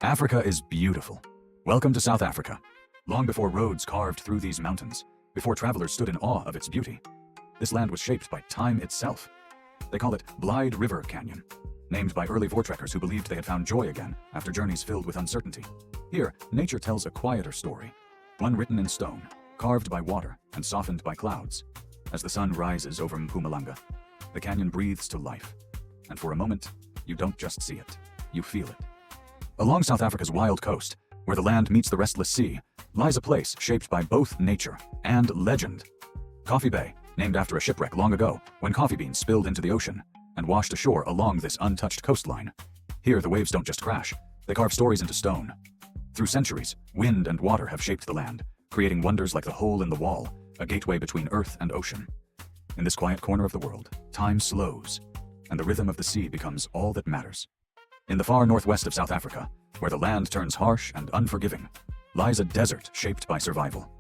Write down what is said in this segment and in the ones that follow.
Africa is beautiful. Welcome to South Africa. Long before roads carved through these mountains, before travelers stood in awe of its beauty, this land was shaped by time itself. They call it Blyde River Canyon, named by early voortrekkers who believed they had found joy again after journeys filled with uncertainty. Here, nature tells a quieter story, one written in stone, carved by water and softened by clouds. As the sun rises over Mpumalanga, the canyon breathes to life. And for a moment, you don't just see it, you feel it. Along South Africa's wild coast, where the land meets the restless sea, lies a place shaped by both nature and legend. Coffee Bay, named after a shipwreck long ago when coffee beans spilled into the ocean and washed ashore along this untouched coastline. Here, the waves don't just crash, they carve stories into stone. Through centuries, wind and water have shaped the land, creating wonders like the hole in the wall, a gateway between earth and ocean. In this quiet corner of the world, time slows, and the rhythm of the sea becomes all that matters. In the far northwest of South Africa, where the land turns harsh and unforgiving, lies a desert shaped by survival.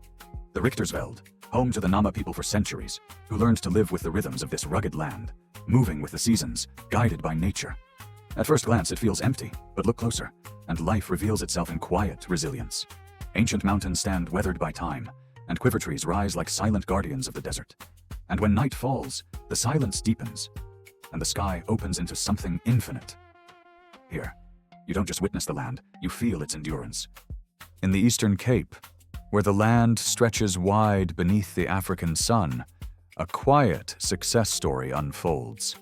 The Richtersveld, home to the Nama people for centuries, who learned to live with the rhythms of this rugged land, moving with the seasons, guided by nature. At first glance, it feels empty, but look closer, and life reveals itself in quiet resilience. Ancient mountains stand weathered by time, and quiver trees rise like silent guardians of the desert. And when night falls, the silence deepens, and the sky opens into something infinite. Here, you don't just witness the land, you feel its endurance. In the Eastern Cape, where the land stretches wide beneath the African sun, a quiet success story unfolds.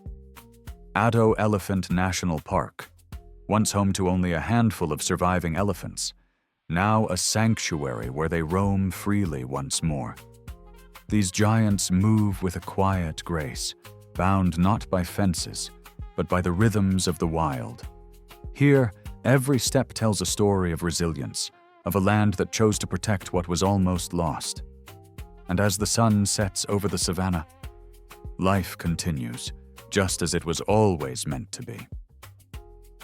Addo Elephant National Park, once home to only a handful of surviving elephants, now a sanctuary where they roam freely once more. These giants move with a quiet grace, bound not by fences, but by the rhythms of the wild. Here, every step tells a story of resilience, of a land that chose to protect what was almost lost. And as the sun sets over the savannah, life continues, just as it was always meant to be.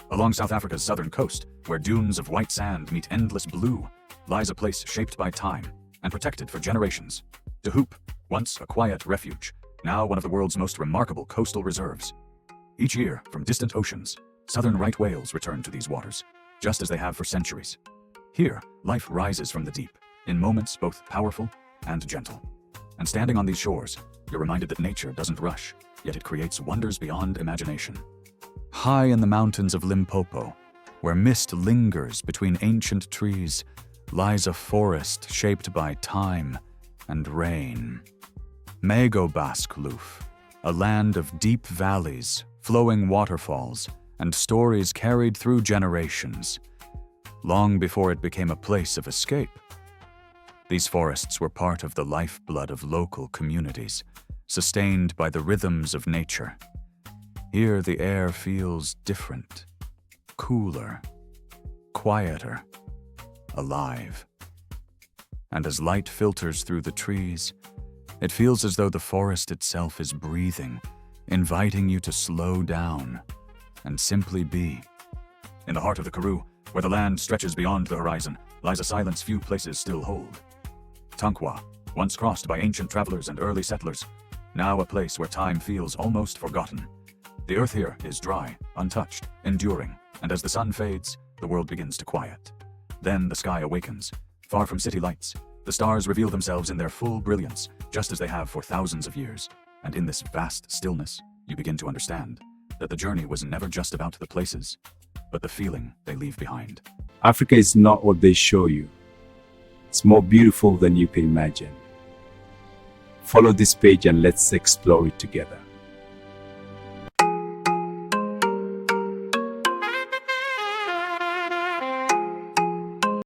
Along South Africa's southern coast, where dunes of white sand meet endless blue, lies a place shaped by time and protected for generations. De Hoop, once a quiet refuge, now one of the world's most remarkable coastal reserves. Each year, from distant oceans, southern right whales return to these waters, just as they have for centuries. Here, life rises from the deep, in moments both powerful and gentle. And standing on these shores, you're reminded that nature doesn't rush, yet it creates wonders beyond imagination. High in the mountains of Limpopo, where mist lingers between ancient trees, lies a forest shaped by time and rain. Magoebaskloof, a land of deep valleys, flowing waterfalls, and stories carried through generations, long before it became a place of escape. These forests were part of the lifeblood of local communities, sustained by the rhythms of nature. Here the air feels different, cooler, quieter, alive. And as light filters through the trees, it feels as though the forest itself is breathing, inviting you to slow down and simply be. In the heart of the Karoo, where the land stretches beyond the horizon, lies a silence few places still hold. Tankwa, once crossed by ancient travelers and early settlers, now a place where time feels almost forgotten. The earth here is dry, untouched, enduring, and as the sun fades, the world begins to quiet. Then the sky awakens. Far from city lights, the stars reveal themselves in their full brilliance, just as they have for thousands of years. And in this vast stillness, you begin to understand that the journey was never just about the places, but the feeling they leave behind. Africa is not what they show you. It's more beautiful than you can imagine. Follow this page and let's explore it together.